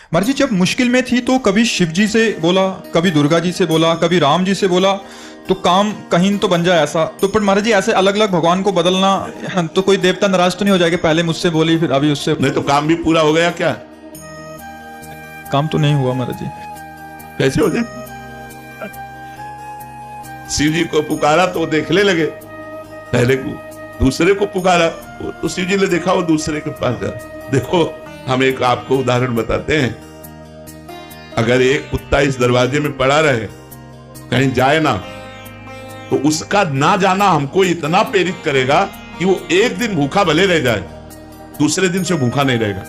महाराज जी जब मुश्किल में थी तो कभी शिव जी से बोला, कभी दुर्गा जी से बोला, कभी राम जी से बोला, तो काम कहीं तो बन जाए ऐसा। तो पर महाराज जी ऐसे अलग अलग भगवान को बदलना, तो कोई देवता नाराज तो नहीं हो जाएगा, पहले मुझसे बोली फिर अभी उससे? नहीं तो काम भी पूरा हो गया क्या? काम तो नहीं हुआ महाराज जी। कैसे हो जाए? शिव जी को पुकारा तो वो देखने लगे, पहले को दूसरे को पुकारा तो शिव जी ने देखा, वो दूसरे के पास जा। देखो हम एक आपको उदाहरण बताते हैं, अगर एक कुत्ता इस दरवाजे में पड़ा रहे कहीं जाए ना, तो उसका ना जाना हमको इतना प्रेरित करेगा कि वो एक दिन भूखा भले रह जाए, दूसरे दिन से भूखा नहीं रहेगा।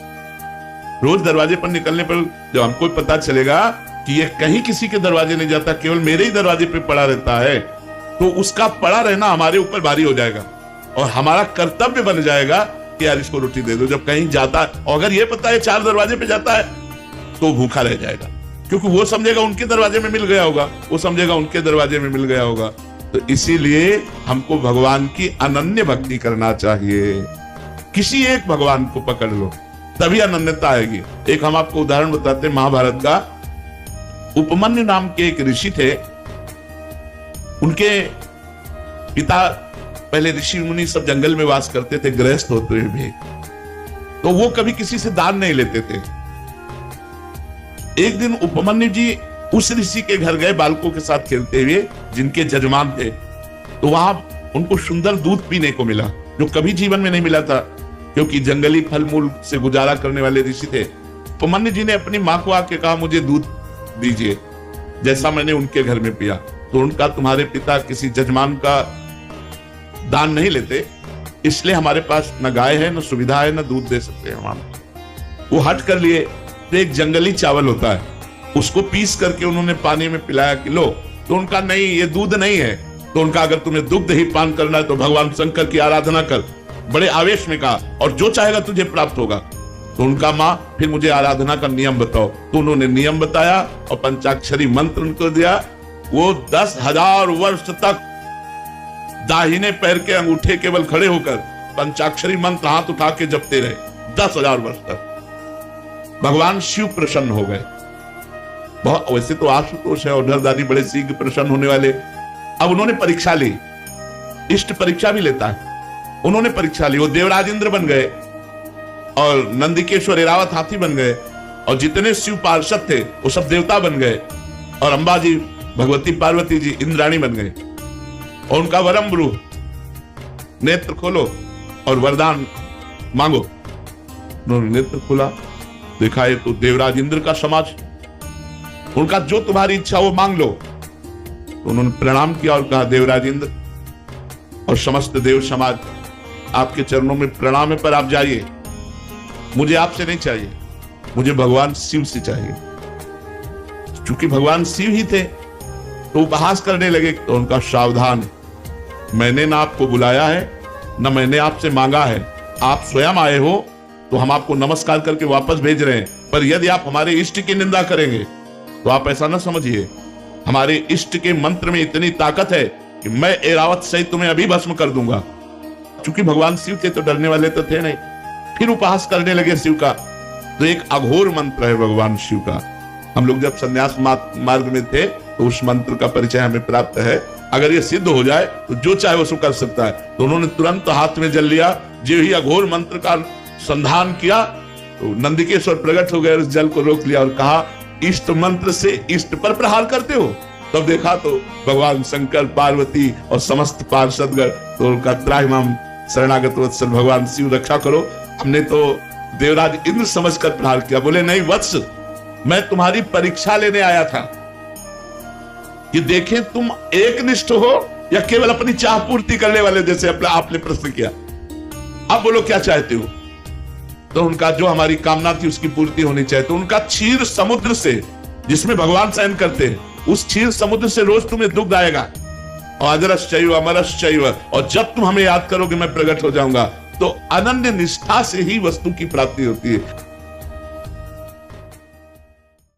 रोज दरवाजे पर निकलने पर जब हमको पता चलेगा कि ये कहीं किसी के दरवाजे नहीं जाता, केवल मेरे ही दरवाजे पे पड़ा रहता है, तो उसका पड़ा रहना हमारे ऊपर भारी हो जाएगा और हमारा कर्तव्य बन जाएगा कि यार इसको रोटी दे दो। जब कहीं जाता है और अगर ये पता है 4 दरवाजे पे जाता है तो भूखा रह जाएगा, क्योंकि वो समझेगा उनके दरवाजे में मिल गया होगा, वो समझेगा उनके दरवाजे में मिल गया होगा। तो इसीलिए हमको भगवान की अनन्य भक्ति करना चाहिए। किसी एक भगवान को पकड़ लो तभी अनन्यता आएगी। एक हम आपको उदाहरण बताते हैं महाभारत का। उपमन्यु नाम के एक ऋषि थे, उनके पिता पहले ऋषि मुनि सब जंगल में वास करते थे, गृहस्थ होते हुए भी, तो वो कभी किसी से दान नहीं लेते थे। एक दिन उपमन्यु जी उस ऋषि के घर गए बालकों के साथ खेलते हुए, जिनके जजमान थे, तो वहां उनको सुंदर दूध पीने को मिला जो कभी जीवन में नहीं मिला था, क्योंकि जंगली फल मूल से गुजारा करने वाले ऋषि थे। उपमन्यु जी ने अपनी मां को आके कहा, मुझे दूध दीजिए जैसा मैंने उनके घर में पिया। तो उनका, तुम्हारे पिता किसी जजमान का दान नहीं लेते, इसलिए हमारे पास न गाय है, न सुविधा है, न दूध दे सकते हैं हम। वो हट कर लिए। तो एक जंगली चावल होता है, उसको पीस करके उन्होंने पानी में पिलाया कि लो। तो उनका, नहीं ये दूध नहीं है। तो उनका, अगर तुम्हें दुग्ध ही पान करना है तो भगवान शंकर की आराधना कर। बड़े आवेश में कहा, और जो चाहेगा तुझे प्राप्त होगा। तो उनका, मां फिर मुझे आराधना का नियम बताओ। तो उन्होंने नियम बताया और पंचाक्षरी मंत्र उनको दिया। वो 10,000 वर्ष तक दाहिने पैर के अंगूठे केवल खड़े होकर पंचाक्षरी मंत्र हाथ उठा के जपते रहे 10,000 वर्ष तक। भगवान शिव प्रसन्न हो गए। बहुत, वैसे तो आशुतोष है और नरदानी बड़े शीघ्र प्रसन्न होने वाले। अब उन्होंने परीक्षा ली, इष्ट परीक्षा भी लेता है। उन्होंने परीक्षा ली, वो देवराज इंद्र बन गए और नंदिकेश्वर एरावत हाथी बन गए, और जितने शिव पार्षद थे वो सब देवता बन गए, और अंबा जी, भगवती पार्वती जी इंद्राणी बन गए। और उनका वरम ब्रू, नेत्र खोलो और वरदान मांगो। उन्होंने नेत्र खोला, देखा ये तो देवराज इंद्र का समाज, उनका जो तुम्हारी इच्छा वो मांग लो। तो उन्होंने प्रणाम किया और कहा, देवराज इंद्र और समस्त देव समाज, आपके चरणों में प्रणाम है, पर आप जाइए, मुझे आपसे नहीं चाहिए, मुझे भगवान शिव से चाहिए। चूंकि भगवान शिव ही थे तो उपहास करने लगे। तो उनका, सावधान, मैंने ना आपको बुलाया है, ना मैंने आपसे मांगा है, आप स्वयं आए हो तो हम आपको नमस्कार करके वापस भेज रहे हैं। पर यदि आप हमारे इष्ट की निंदा करेंगे तो आप ऐसा ना समझिए, हमारे इष्ट के मंत्र में इतनी ताकत है कि मैं एरावत सहित तुम्हें अभी भस्म कर दूंगा। चूंकि भगवान शिव थे तो डरने वाले तो थे नहीं। फिर उपहास करने लगे शिव का। तो एक अघोर मंत्र है भगवान शिव का। हम लोग जब संन्यास मार्ग में थे तो उस मंत्र का परिचय हमें प्राप्त है। अगर ये सिद्ध हो जाए तो जो चाहे वो कर सकता है। तो उन्होंने तुरंत हाथ में जल लिया, जो ही अघोर मंत्र का संधान किया तो नंदिकेश्वर प्रकट हो गए, उस जल को रोक लिया और कहा, इष्ट मंत्र से इष्ट पर प्रहार करते हो? तब देखा तो भगवान शंकर, पार्वती और समस्त पार्षदगण, तो उनका त्राहिमाम शरणागत वत्सल भगवान शिव रक्षा करो, हमने तो देवराज इंद्र समझकर प्रहार किया। बोले, नहीं वत्स, मैं तुम्हारी परीक्षा लेने आया था कि देखें तुम एकनिष्ठ हो या केवल अपनी चाह पूर्ति करने वाले, जैसे आपने प्रश्न किया। अब बोलो क्या चाहते हो? तो उनका, जो हमारी कामना थी उसकी पूर्ति होनी चाहिए। तो उनका, क्षीर समुद्र से, जिसमें भगवान शयन करते हैं, उस क्षीर समुद्र से रोज तुम्हें दुग्ध आएगा, और अजरश्चैव अमरश्चैव, और जब तुम हमें याद करोगे मैं प्रकट हो जाऊंगा। तो अनन्य निष्ठा से ही वस्तु की प्राप्ति होती है।